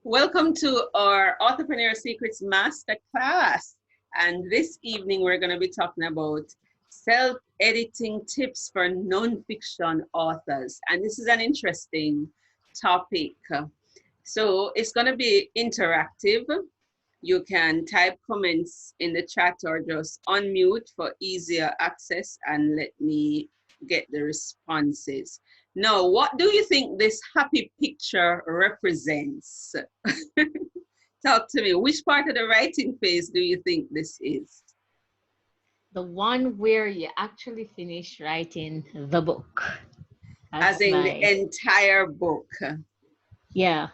Welcome to our Authorpreneur Secrets Masterclass. And this evening, we're going to be talking about self-editing tips for nonfiction authors. And this is an interesting topic. So it's going to be interactive. You can type comments in the chat or just unmute for easier access and let me get the responses. Now, what do you think this happy picture represents? Talk to me. Which part of the writing phase do you think this is? The one where you actually finish writing the book. As in the entire book. Yeah.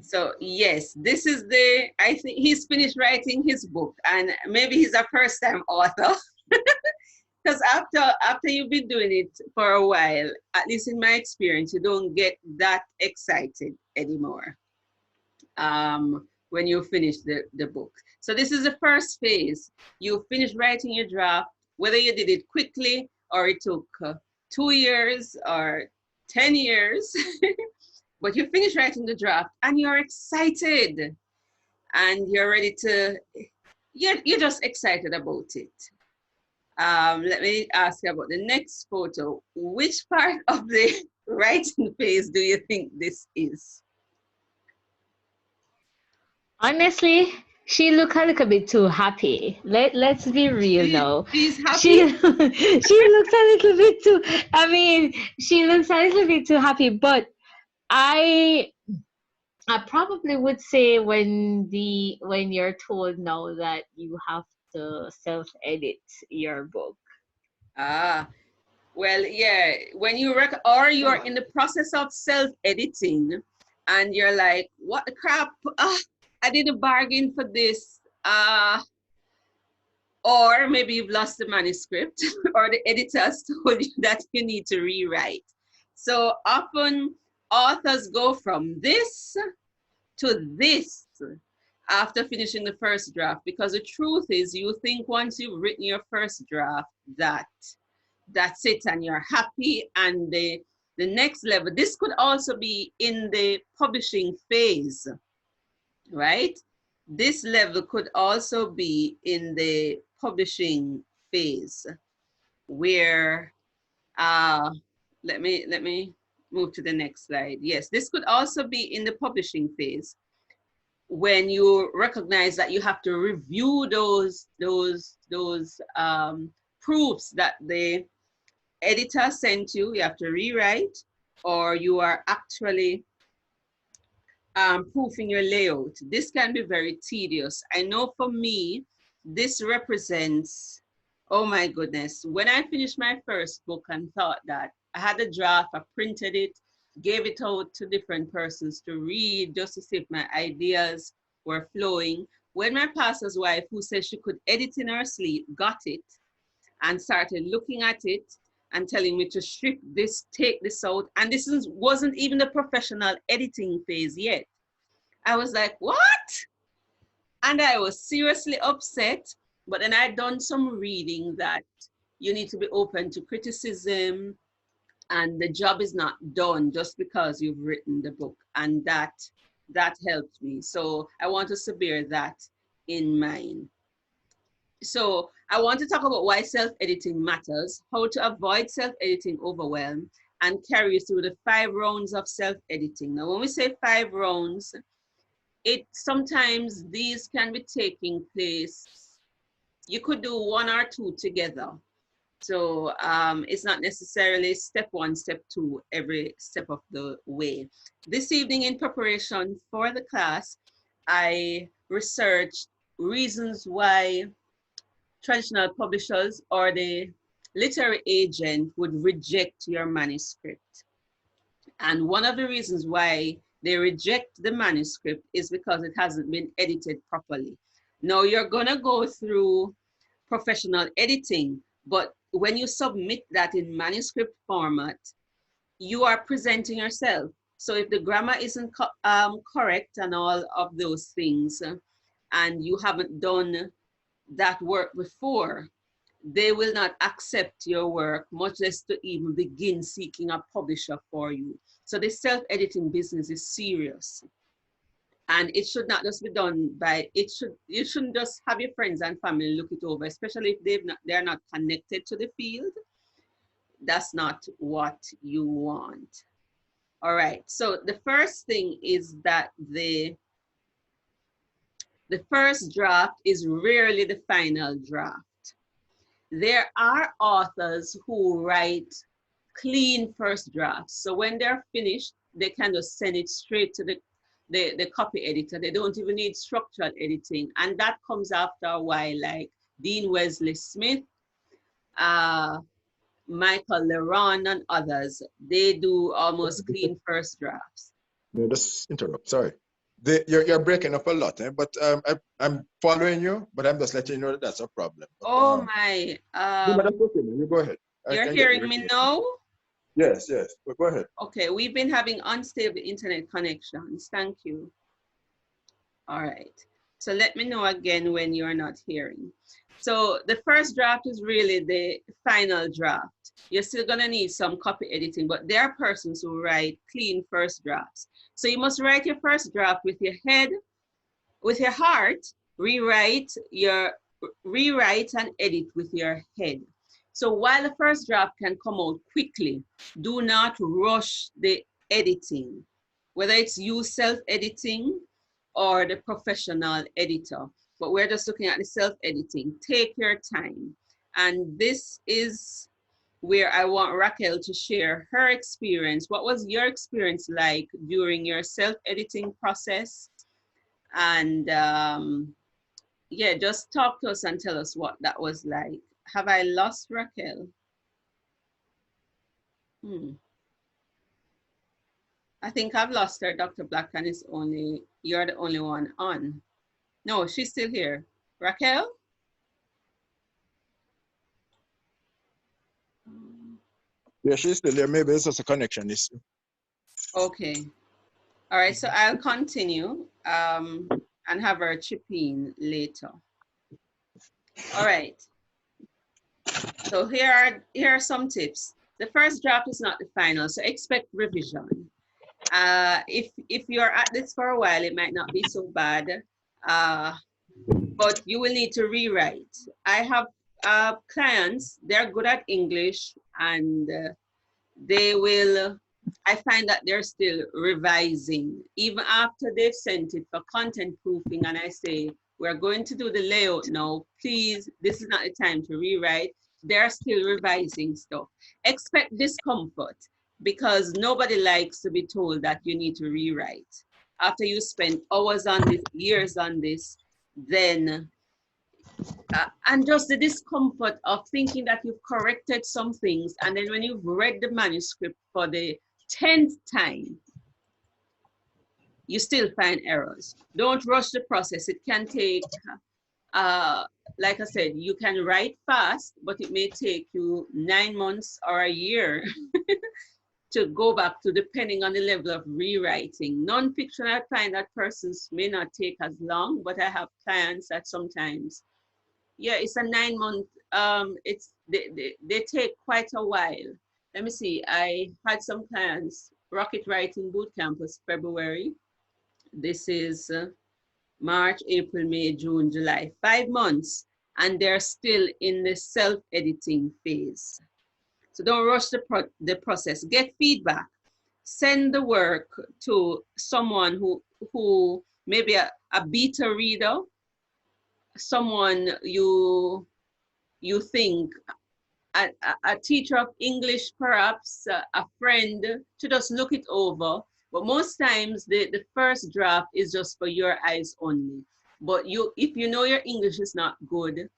So yes, this is I think he's finished writing his book, and maybe he's a first-time author. Because after you've been doing it for a while, at least in my experience, you don't get that excited anymore when you finish the book. So this is the first phase. You finish writing your draft, whether you did it quickly or it took 2 years or 10 years, but you finish writing the draft and you're excited and you're ready to, you're just excited about it. Let me ask you about the next photo. Which part of the writing phase do you think this is? Honestly, she looked a little bit too happy. Let's be real now. She's happy? She looks a little bit too, she looks a little bit too happy, but I probably would say when you're told now that you have to self-edit your book. Well, yeah, when or you're in the process of self-editing and you're like, what the crap? I didn't bargain for this. Or maybe you've lost the manuscript or the editors told you that you need to rewrite. So often authors go from this to this after finishing the first draft, because the truth is you think once you've written your first draft that's it and you're happy, and the next level, this could also be in the publishing phase, right? This level could also be in the publishing phase where let me move to the next slide. Yes, this could also be in the publishing phase when you recognize that you have to review those proofs that the editor sent you. You have to rewrite, or you are actually proofing your layout. This can be very tedious. I know for me, this represents, oh my goodness, when I finished my first book and thought that I had a draft, I printed it, gave it out to different persons to read just to see if my ideas were flowing. When my pastor's wife, who said she could edit in her sleep, got it and started looking at it and telling me to strip this, take this out, and this wasn't even the professional editing phase yet. I was like, what? And I was seriously upset, but then I'd done some reading that you need to be open to criticism, and the job is not done just because you've written the book, and that helped me. So I want us to bear that in mind. So I want to talk about why self-editing matters, how to avoid self-editing overwhelm, and carry you through the 5 rounds of self-editing. Now, when we say 5 rounds, sometimes these can be taking place. You could do 1 or 2 together. So it's not necessarily step 1, step 2, every step of the way. This evening, in preparation for the class, I researched reasons why traditional publishers or the literary agent would reject your manuscript. And one of the reasons why they reject the manuscript is because it hasn't been edited properly. Now you're gonna go through professional editing, but when you submit that in manuscript format, you are presenting yourself. So if the grammar isn't correct and all of those things, and you haven't done that work before, they will not accept your work, much less to even begin seeking a publisher for you. So the self-editing business is serious. And it should not just be done by, you shouldn't just have your friends and family look it over, especially if they're not connected to the field. That's not what you want. All right, so the first thing is that the first draft is rarely the final draft. There are authors who write clean first drafts. So when they're finished, they can just send it straight to the copy editor. They don't even need structural editing. And that comes after a while, like Dean Wesley Smith, Michael Leron, and others. They do almost clean first drafts. No, just interrupt. Sorry. You're breaking up a lot, but I'm following you, but I'm just letting you know that that's a problem. But, Oh my. no, but that's okay. You go ahead. I You're can get hearing you. me now? Yes, yes. But go ahead. Okay, we've been having unstable internet connections. Thank you. All right. So let me know again when you're not hearing. So the first draft is really the final draft. You're still gonna need some copy editing, but there are persons who write clean first drafts. So you must write your first draft with your head, with your heart, rewrite and edit with your head. So while the first draft can come out quickly, do not rush the editing, whether it's you self-editing or the professional editor. But we're just looking at the self-editing. Take your time. And this is where I want Raquel to share her experience. What was your experience like during your self-editing process? And yeah, just talk to us and tell us what that was like. Have I lost Raquel? I think I've lost her, Dr. Black, and you're the only one on. No, she's still here. Raquel? Yeah, she's still there. Maybe it's just a connection issue. Okay. All right, so I'll continue and have her chip in later. All right. So here are some tips. The first draft is not the final, so expect revision. If you're at this for a while, it might not be so bad, but you will need to rewrite. I have clients, they're good at English, and I find that they're still revising, even after they've sent it for content proofing, and I say, we're going to do the layout now, please, this is not the time to rewrite. They're still revising stuff. Expect discomfort, because nobody likes to be told that you need to rewrite. After you spend hours on this, years on this, then, and just the discomfort of thinking that you've corrected some things, and then when you've read the manuscript for the 10th time, you still find errors. Don't rush the process. It can take, like I said, you can write fast, but it may take you 9 months or a year to go back to, depending on the level of rewriting. Non-fiction, I find that persons may not take as long, but I have clients that sometimes, yeah, it's a 9 month, they take quite a while. Let me see, I had some clients, Rocket Writing Bootcamp was February. This is March, April, May, June, July, 5 months, and they're still in the self-editing phase. So don't rush the process. Get feedback. Send the work to someone who maybe a beta reader, someone you think, a teacher of English, perhaps a friend, to just look it over. But most times the first draft is just for your eyes only. But if you know your English is not good,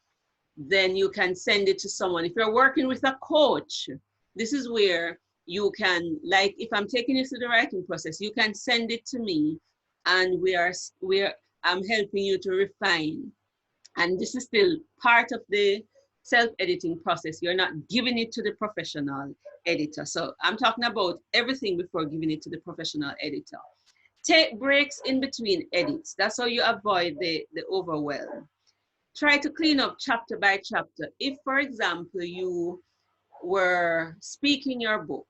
then you can send it to someone. If you're working with a coach, this is where you can, like, if I'm taking you through the writing process, you can send it to me, and I'm helping you to refine. And this is still part of the self-editing process. You're not giving it to the professional editor. So I'm talking about everything before giving it to the professional editor. Take breaks in between edits. That's how you avoid the overwhelm. Try to clean up chapter by chapter. If, for example, you were speaking your book,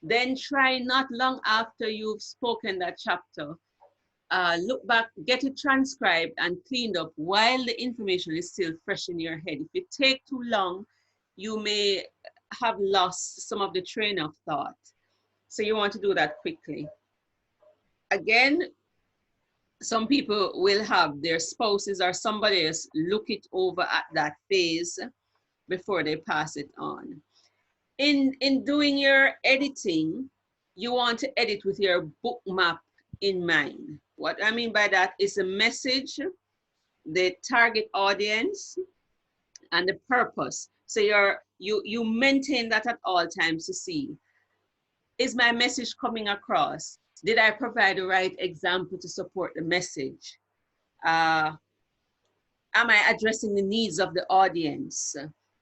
then try not long after you've spoken that chapter look back, get it transcribed and cleaned up while the information is still fresh in your head. If it take too long, you may have lost some of the train of thought. So you want to do that quickly. Again, some people will have their spouses or somebody else look it over at that phase before they pass it on. In doing your editing, you want to edit with your book map in mind. What I mean by that is a message, the target audience, and the purpose. So you maintain that at all times to see, is my message coming across? Did I provide the right example to support the message? Am I addressing the needs of the audience?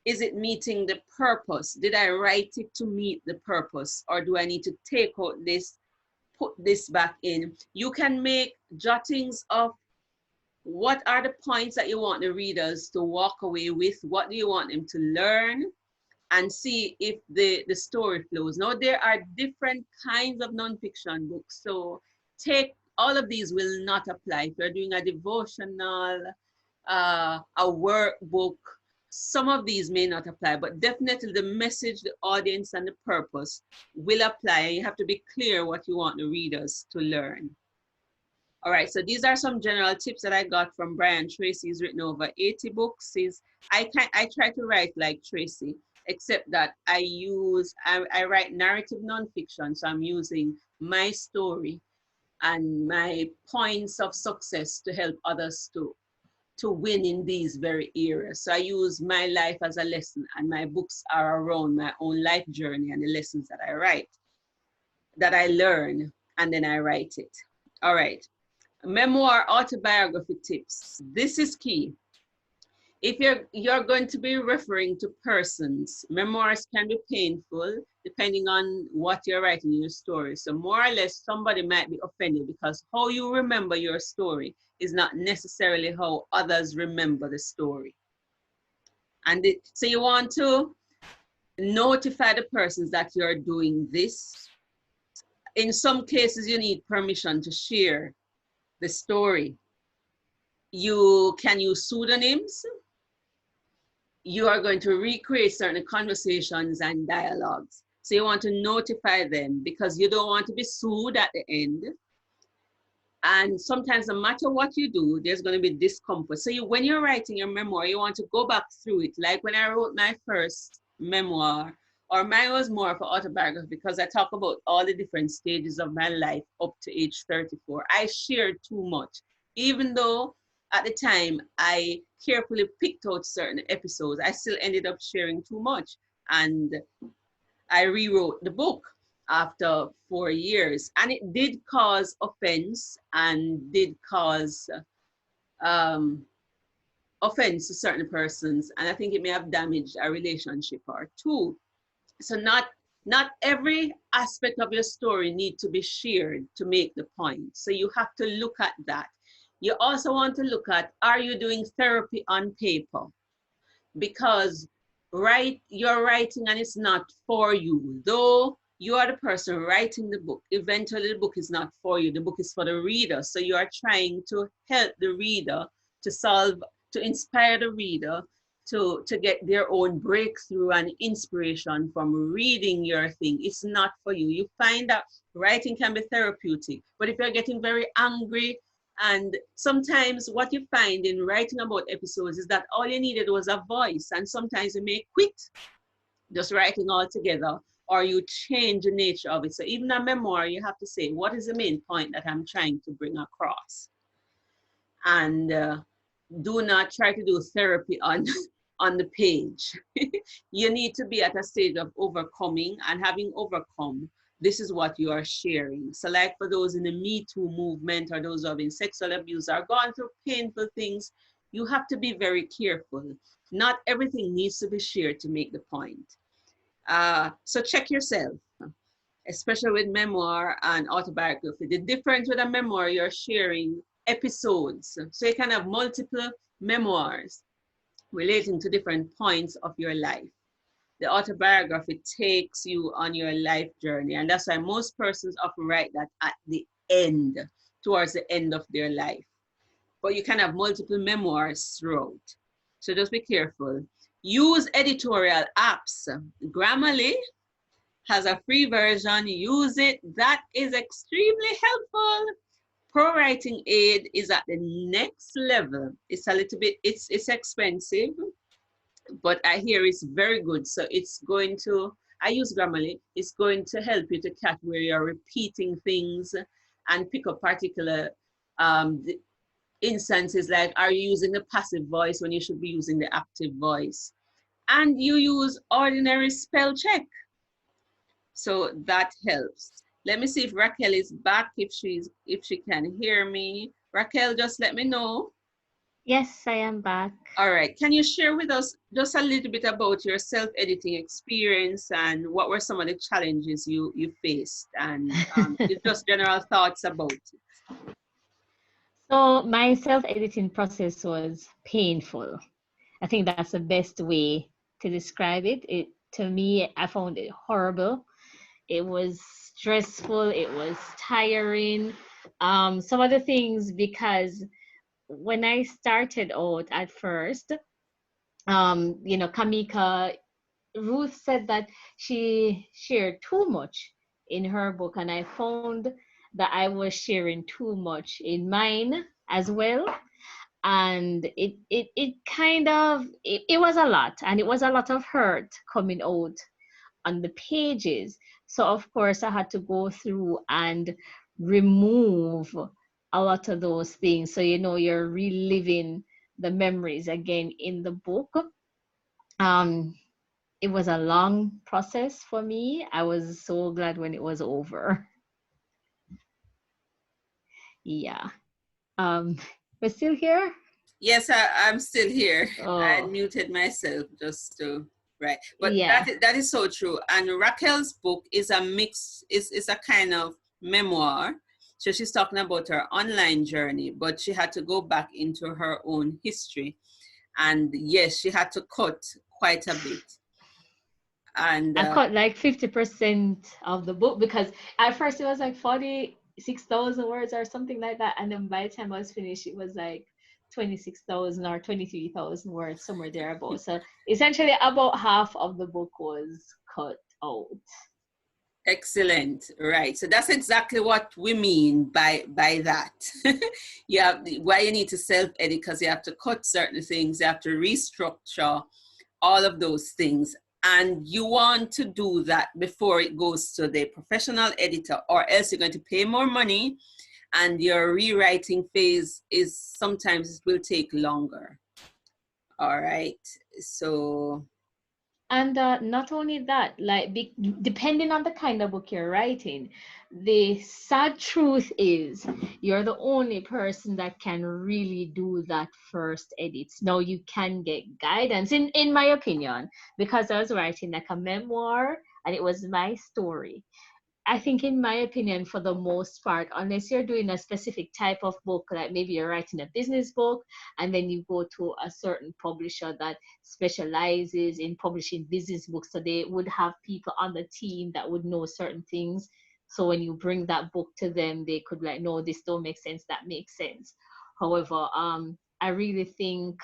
Is it meeting the purpose? Did I write it to meet the purpose? Or do I need to take out this, put this back in? You can make jottings of what are the points that you want the readers to walk away with? What do you want them to learn? And see if the story flows. Now, there are different kinds of nonfiction books. So take, all of these will not apply. If you're doing a devotional, a workbook, some of these may not apply, but definitely the message, the audience, and the purpose will apply. And you have to be clear what you want the readers to learn. All right, so these are some general tips that I got from Brian Tracy. He's written over 80 books. I try to write like Tracy, except that I write narrative nonfiction. So I'm using my story and my points of success to help others to win in these very areas. So I use my life as a lesson, and my books are around my own life journey and the lessons that I write, that I learn, and then I write it. All right. Memoir autobiography tips. This is key. If you're going to be referring to persons, memoirs can be painful depending on what you're writing in your story. So more or less, somebody might be offended because how you remember your story is not necessarily how others remember the story. And so you want to notify the persons that you're doing this. In some cases, you need permission to share the story. You can use pseudonyms. You are going to recreate certain conversations and dialogues. So you want to notify them because you don't want to be sued at the end. And sometimes no matter what you do, there's going to be discomfort. So when you're writing your memoir, you want to go back through it. Like when I wrote my first memoir, or mine was more of an autobiography because I talk about all the different stages of my life up to age 34. I shared too much, even though at the time I carefully picked out certain episodes, I still ended up sharing too much. And I rewrote the book after 4 years, and it did cause offense and did cause offense to certain persons. And I think it may have damaged a relationship or two. So not every aspect of your story need to be shared to make the point. So you have to look at that. You also want to look at, are you doing therapy on paper? Because you're writing and it's not for you. Though you are the person writing the book, eventually the book is not for you. The book is for the reader. So you are trying to help the reader to inspire the reader to get their own breakthrough and inspiration from reading your thing. It's not for you. You find that writing can be therapeutic, but if you're getting very angry, and sometimes what you find in writing about episodes is that all you needed was a voice, and sometimes you may quit just writing all together, or you change the nature of it. So even a memoir, you have to say, what is the main point that I'm trying to bring across? And do not try to do therapy on the page. You need to be at a stage of overcoming, and having overcome, this is what you are sharing. So like for those in the Me Too movement, or those who have been sexual abuse or gone through painful things, you have to be very careful. Not everything needs to be shared to make the point. So check yourself, especially with memoir and autobiography. The difference with a memoir, you're sharing episodes. So you can have multiple memoirs relating to different points of your life. The autobiography takes you on your life journey. And that's why most persons often write that at the end towards the end of their life. But you can have multiple memoirs throughout. So just be careful. Use editorial apps. Grammarly has a free version. Use it. That is extremely helpful. Pro Writing Aid is at the next level. It's a little bit, it's expensive, but I hear it's very good. So it's going to, I use Grammarly. It's going to help you to catch where you're repeating things and pick up particular instances like, are you using the passive voice when you should be using the active voice? And you use ordinary spell check. So that helps. Let me see if Raquel is back, if she can hear me. Raquel, just let me know. Yes, I am back. All right. Can you share with us just a little bit about your self-editing experience and what were some of the challenges you faced, and just general thoughts about it? So my self-editing process was painful. I think that's the best way to describe it. To me, I found it horrible. It was stressful. It was tiring. Some of the things, because when I started out at first, Kamika, Ruth said that she shared too much in her book, and I found that I was sharing too much in mine as well. And it was a lot, and it was a lot of hurt coming out on the pages. So of course I had to go through and remove a lot of those things. So you're reliving the memories again in the book. It was a long process for me. I was so glad when it was over. Yeah. We're still here? Yes, I'm still here. I Oh, muted myself just to, right. But yeah. that is so true. And Raquel's book is a mix, is a kind of memoir. So she's talking about her online journey, but she had to go back into her own history. And yes, she had to cut quite a bit. And I cut like 50% of the book, because at first it was like 46,000 words or something like that. And then by the time I was finished, it was like 26,000 or 23,000 words, somewhere thereabouts. So essentially, about half of the book was cut out. excellent, right? So that's exactly what we mean by that. Why you need to self-edit, because you have to cut certain things, you have to restructure all of those things, and you want to do that before it goes to the professional editor, or else you're going to pay more money, and your rewriting phase is sometimes it will take longer. All right, so. And not only that, like depending on the kind of book you're writing, the sad truth is you're the only person that can really do that first edits. Now you can get guidance, in my opinion, because I was writing like a memoir and it was my story. I think, in my opinion, for the most part, unless you're doing a specific type of book, like maybe you're writing a business book and then you go to a certain publisher that specializes in publishing business books, so they would have people on the team that would know certain things. So when you bring that book to them, they could like, no, this don't make sense, that makes sense. However, I really think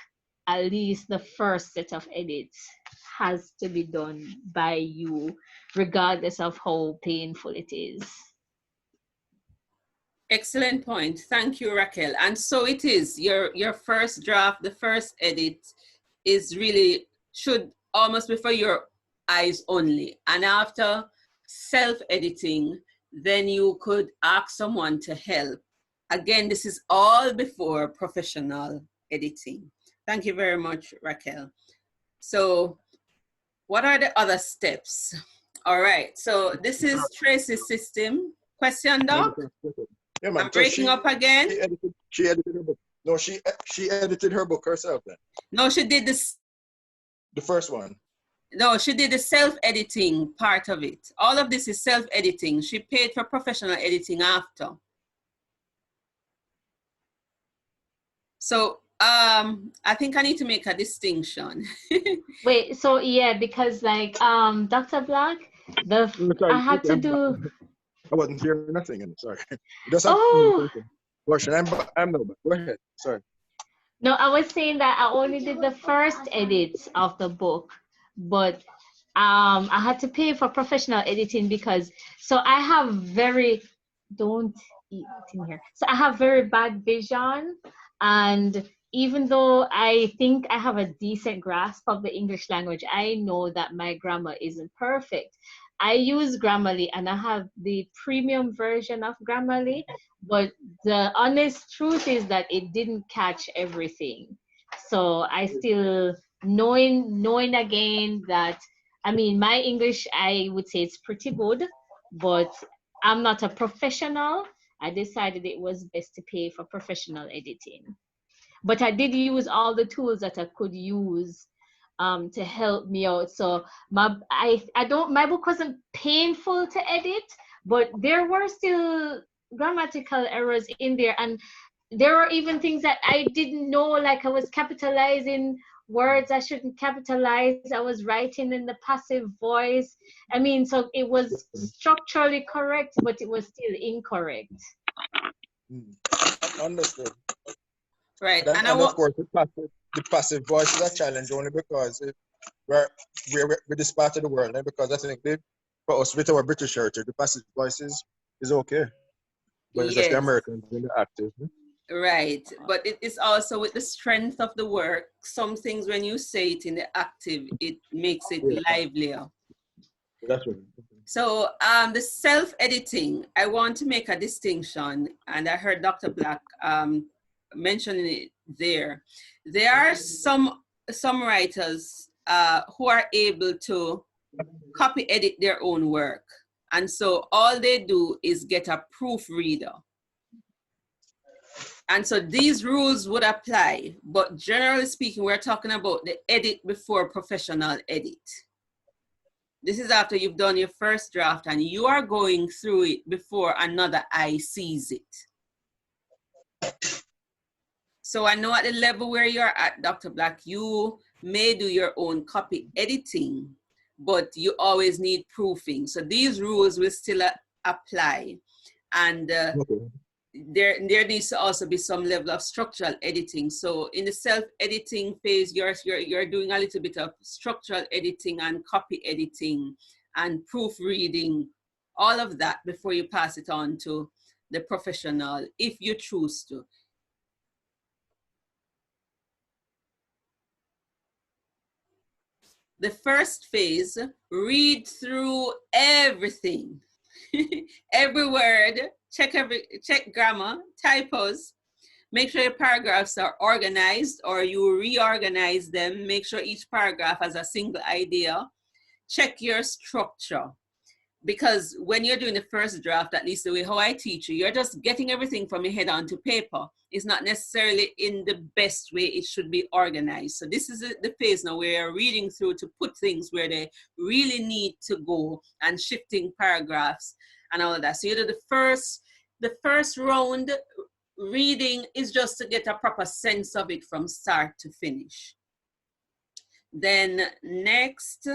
at least the first set of edits has to be done by you, regardless of how painful it is. Excellent point. Thank you, Raquel. And so it is, your first draft, the first edit is really, should almost be for your eyes only. And after self-editing, then you could ask someone to help. Again, this is all before professional editing. Thank you very much, Raquel. So what are the other steps? All right, so this is Tracy's system. Question, Doc? Yeah, man. I'm breaking up again. She edited her book. No, she edited her book herself then. No, she did this. The first one. No, she did the self-editing part of it. All of this is self-editing. She paid for professional editing after. So I think I need to make a distinction. Wait, so yeah, because like Dr. Black, I had to do. I wasn't hearing nothing. Sorry. Just have Oh, Portion. I'm no, but go ahead. Sorry. No, I was saying that I only did the first edit of the book, but I had to pay for professional editing because so I have very don't eat in here. So I have very bad vision, and even though I think I have a decent grasp of the English language, I know that my grammar isn't perfect. I use Grammarly and I have the premium version of Grammarly, but the honest truth is that it didn't catch everything. So I still knowing again that I mean my English I would say it's pretty good, but I'm not a professional. I decided it was best to pay for professional editing. But I did use all the tools that I could use to help me out. So I don't my book wasn't painful to edit, but there were still grammatical errors in there, and there were even things that I didn't know, like I was capitalizing words I shouldn't capitalize. I was writing in the passive voice. I mean, so it was structurally correct, but it was still incorrect. Understood. Right. And, And I and of want, course, the passive voice is a challenge only because we're this part of the world, and because I think for us with our British heritage, the passive voice is okay, but it's just the yes, Americans in the active. right. But it is also with the strength of the work. Some things when you say it in the active, it makes it Yeah, livelier. that's right. So the self-editing, I want to make a distinction, and I heard Dr. Black mentioning it there. There are some writers who are able to copy edit their own work. And so all they do is get a proofreader. And so these rules would apply, but generally speaking, we're talking about the edit before professional edit. This is after you've done your first draft and you are going through it before another eye sees it. So I know at the level where you're at, Dr. Black, you may do your own copy editing, but you always need proofing. So these rules will still apply. And Okay. there needs to also be some level of structural editing. So in the self-editing phase, you're doing a little bit of structural editing and copy editing and proofreading, all of that before you pass it on to the professional, if you choose to. The first phase, read through everything. Every word, check grammar, typos, make sure your paragraphs are organized or you reorganize them, make sure each paragraph has a single idea, check your structure. Because when you're doing the first draft, at least the way how I teach you, you're just getting everything from your head onto paper. It's not necessarily in the best way it should be organized. So this is the phase now where you're reading through to put things where they really need to go and shifting paragraphs and all of that. So you do the first round reading is just to get a proper sense of it from start to finish. Then next,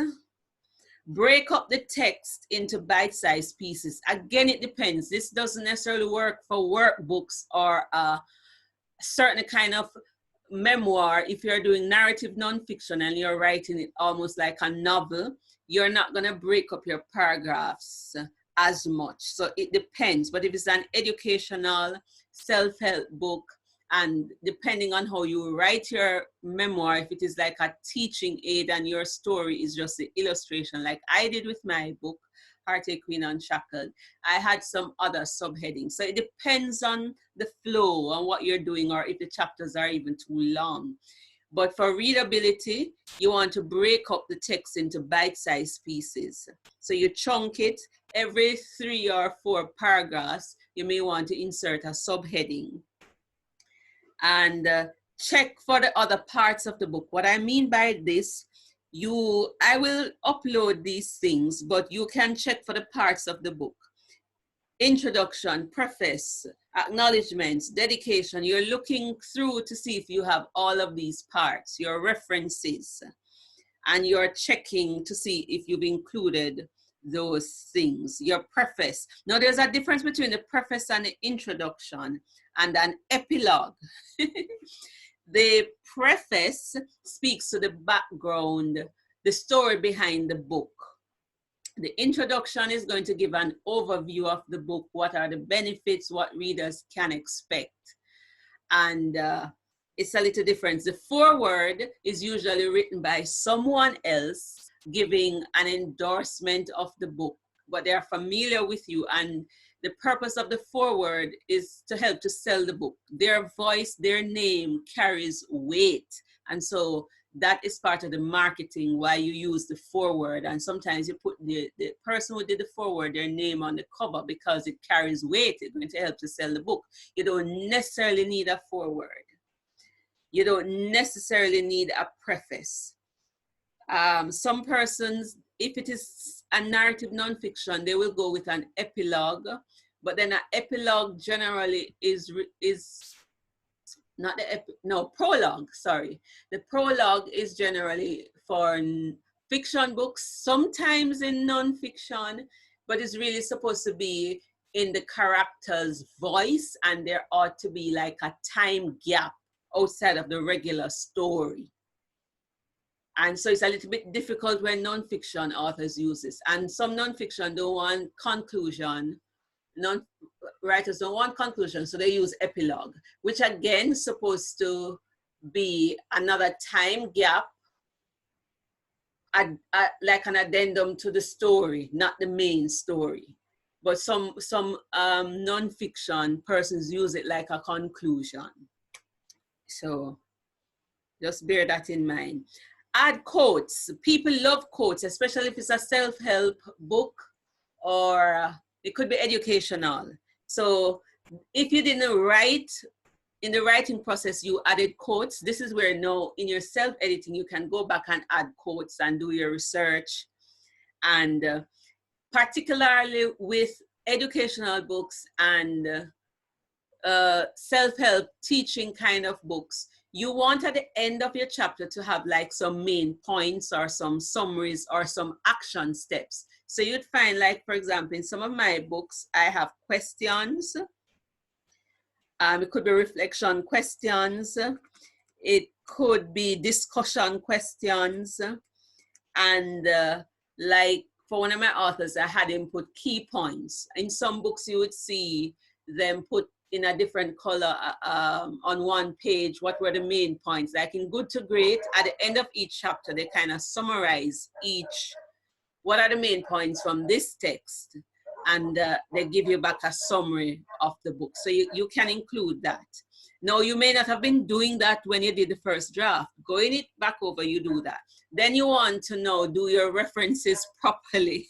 break up the text into bite-sized pieces. Again, it depends. This doesn't necessarily work for workbooks or a certain kind of memoir. If you're doing narrative nonfiction and you're writing it almost like a novel, you're not going to break up your paragraphs as much. So it depends. But if it's an educational self-help book, and depending on how you write your memoir, if it is like a teaching aid and your story is just the illustration, like I did with my book, Heartache Queen Unshackled, I had some other subheadings. So it depends on the flow and what you're doing, or if the chapters are even too long. But for readability, you want to break up the text into bite-sized pieces. So you chunk it. Every 3 or 4 paragraphs, you may want to insert a subheading. And check for the other parts of the book. What I mean by this, I will upload these things, but you can check for the parts of the book. Introduction, preface, acknowledgements, dedication. You're looking through to see if you have all of these parts, your references, and you're checking to see if you've included those things. Your preface. Now, there's a difference between the preface and the introduction and an epilogue. The preface speaks to the background, the story behind the book. The introduction is going to give an overview of the book. What are the benefits, what readers can expect. And it's a little different. The foreword is usually written by someone else giving an endorsement of the book, but they are familiar with you, and the purpose of the foreword is to help to sell the book. Their voice, their name carries weight, and so that is part of the marketing, why you use the foreword. And sometimes you put the person who did the foreword, their name on the cover, because it carries weight. It's going to help to sell the book. You don't necessarily need a foreword. You don't necessarily need a preface. Some persons, if it is a narrative nonfiction, they will go with an epilogue, but then an epilogue generally is not prologue, sorry. The prologue is generally for fiction books, sometimes in nonfiction, but it's really supposed to be in the character's voice, and there ought to be like a time gap outside of the regular story. And so it's a little bit difficult when nonfiction authors use this. And some nonfiction don't want conclusion. Writers don't want conclusion, so they use epilogue, which again is supposed to be another time gap, like an addendum to the story, not the main story. But some nonfiction persons use it like a conclusion. So just bear that in mind. Add quotes. People love quotes, especially if it's a self-help book or it could be educational. So if you didn't write, in the writing process, you added quotes. This is where now in your self-editing, you can go back and add quotes and do your research. And particularly with educational books and self-help teaching kind of books, you want at the end of your chapter to have like some main points or some summaries or some action steps. So you'd find, like, for example, in some of my books, I have questions. It could be reflection questions. It could be discussion questions. And like for one of my authors, I had him put key points. In some books, you would see them put in a different color on one page what were the main points. Like in Good to Great, at the end of each chapter, they kind of summarize what are the main points from this text, and they give you back a summary of the book. So you can include that. Now, you may not have been doing that when you did the first draft. Going it back over, you do that. Then you want to know, do your references properly.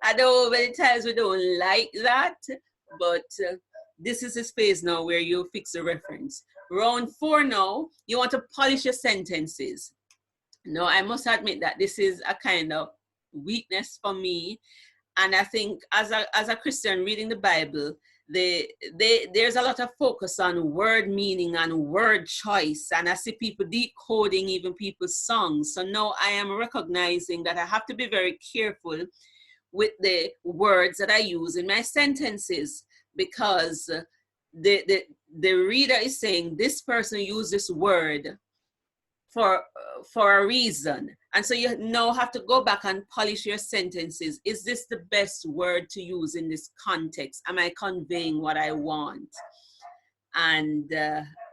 I know many times we don't like that, but this is a space now where you fix the reference. Round 4 now, you want to polish your sentences. Now, I must admit that this is a kind of weakness for me. And I think as a Christian reading the Bible, there's a lot of focus on word meaning and word choice. And I see people decoding even people's songs. So now I am recognizing that I have to be very careful with the words that I use in my sentences, because the reader is saying this person used this word for a reason. And so you now have to go back and polish your sentences. Is this the best word to use in this context? Am I conveying what I want? And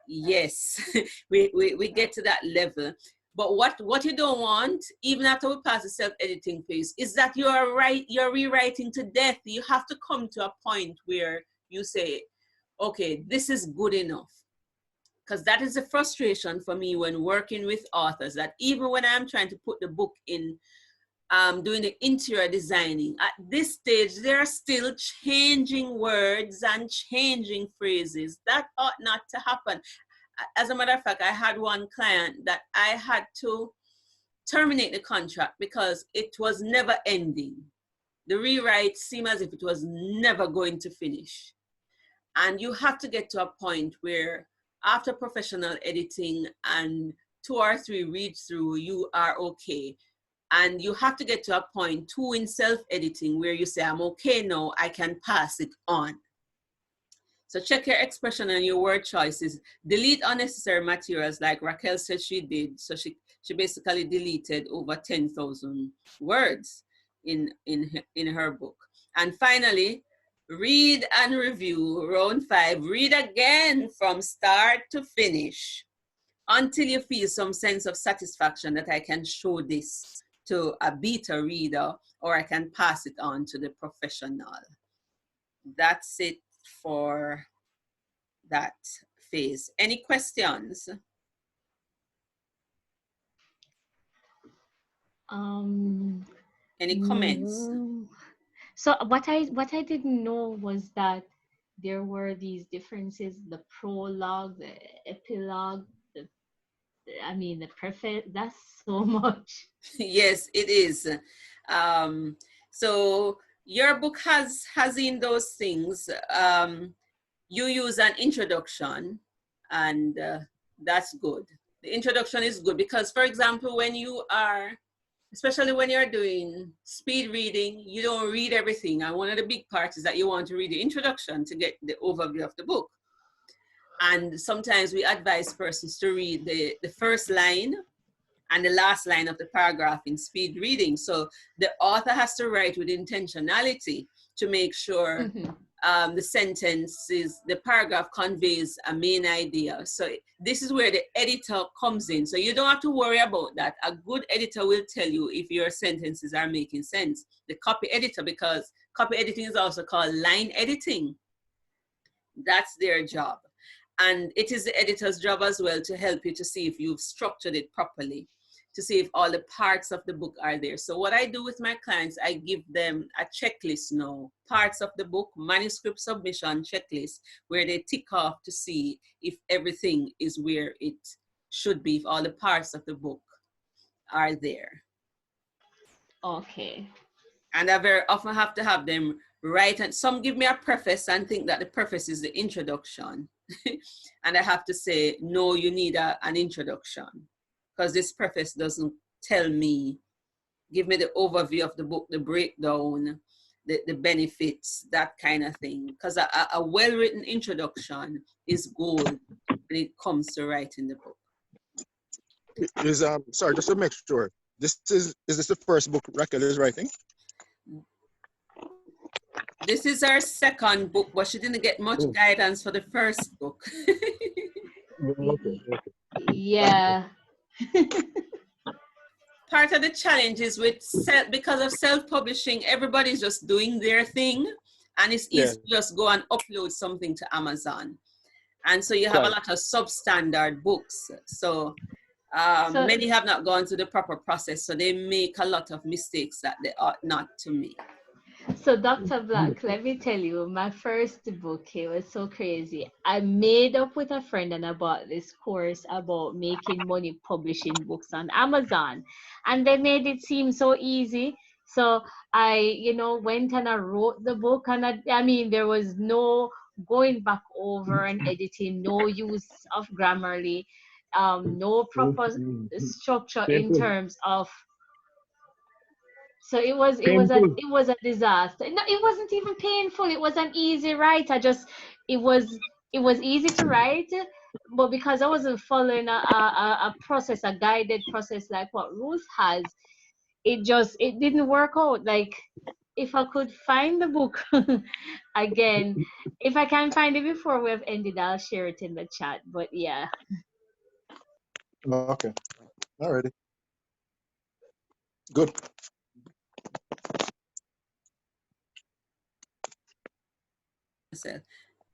yes, we get to that level. But what you don't want, even after we pass the self-editing phase, is that you're rewriting to death. You have to come to a point where you say, okay, this is good enough. Because that is the frustration for me when working with authors, that even when I'm trying to put the book in, doing the interior designing, at this stage, they're still changing words and changing phrases. That ought not to happen. As a matter of fact, I had one client that I had to terminate the contract because it was never ending. The rewrite seemed as if it was never going to finish. And you have to get to a point where after professional editing and 2 or 3 reads through, you are okay. And you have to get to a point too in self-editing where you say, I'm okay now, I can pass it on. So check your expression and your word choices. Delete unnecessary materials like Raquel said she did. So she basically deleted over 10,000 words in her book. And finally, read and review. Round 5, read again from start to finish until you feel some sense of satisfaction that I can show this to a beta reader or I can pass it on to the professional. That's it for that phase. Any questions? Any comments? No. So what I didn't know was that there were these differences, the prologue, the epilogue, the preface. That's so much. Yes, it is. So your book has in those things. You use an introduction, and that's good. The introduction is good because, for example, when you are, especially when you're doing speed reading, you don't read everything. And one of the big parts is that you want to read the introduction to get the overview of the book. And sometimes we advise persons to read the first line and the last line of the paragraph in speed reading. So the author has to write with intentionality to make sure the the paragraph conveys a main idea. So this is where the editor comes in. So you don't have to worry about that. A good editor will tell you if your sentences are making sense. The copy editor, because copy editing is also called line editing. That's their job. And it is the editor's job as well to help you to see if you've structured it properly, to see if all the parts of the book are there. So what I do with my clients, I give them a checklist now, parts of the book, manuscript submission checklist, where they tick off to see if everything is where it should be, if all the parts of the book are there. Okay. And I very often have to have them write, and some give me a preface and think that the preface is the introduction. And I have to say, no, you need an introduction, because this preface doesn't tell me, give me the overview of the book, the breakdown, the benefits, that kind of thing. Because a well-written introduction is gold when it comes to writing the book. Sorry, just to make sure, is this the first book Raquel is writing? This is her second book, but she didn't get much guidance for the first book. Okay. Yeah. Part of the challenge is with because of self-publishing, everybody's just doing their thing, and it's easy to just go and upload something to Amazon. And so you have a lot of substandard books. So many have not gone through the proper process, so they make a lot of mistakes that they ought not to make. So Dr. Black, let me tell you, my first book, it was so crazy. I made up with a friend and I bought this course about making money publishing books on Amazon. And they made it seem so easy. So I, went and I wrote the book, and I mean, there was no going back over and editing, no use of Grammarly, no proper structure in terms of. So it was a disaster. No, it wasn't even painful. It was an easy write. It was easy to write, but because I wasn't following a process, a guided process like what Ruth has, it didn't work out. Like, if I could find the book again, if I can find it before we've ended, I'll share it in the chat. But yeah. Okay. Alrighty. Good.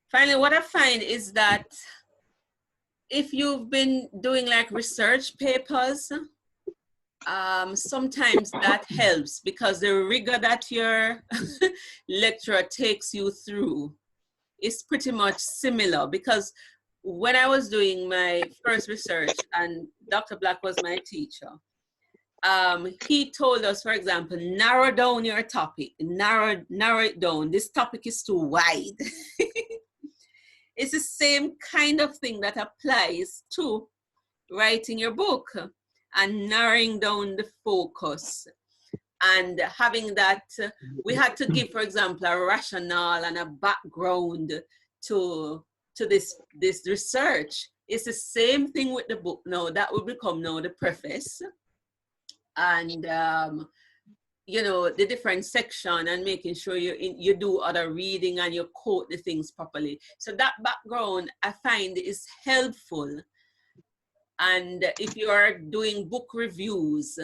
Finally, what I find is that if you've been doing like research papers, sometimes that helps, because the rigor that your lecturer takes you through is pretty much similar. Because when I was doing my first research and Dr. Black was my teacher, he told us, for example, narrow down your topic, narrow it down. This topic is too wide. It's the same kind of thing that applies to writing your book. and narrowing down the focus and having that. We had to give, for example, a rationale and a background to this research. It's the same thing with the book now. That will become now the preface, and you know, the different section, and making sure you do other reading and you quote the things properly. So that background I find is helpful. And if you are doing book reviews,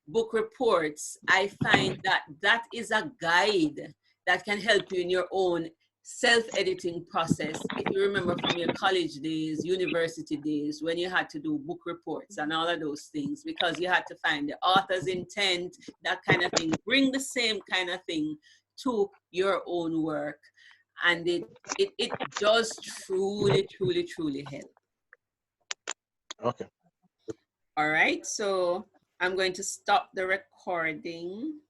book reports, I find that that is a guide that can help you in your own self-editing process. If you remember from your college days, university days, when you had to do book reports and all of those things, because you had to find the author's intent, that kind of thing, bring the same kind of thing to your own work. And it does truly, truly, truly help. Okay. All right, so I'm going to stop the recording.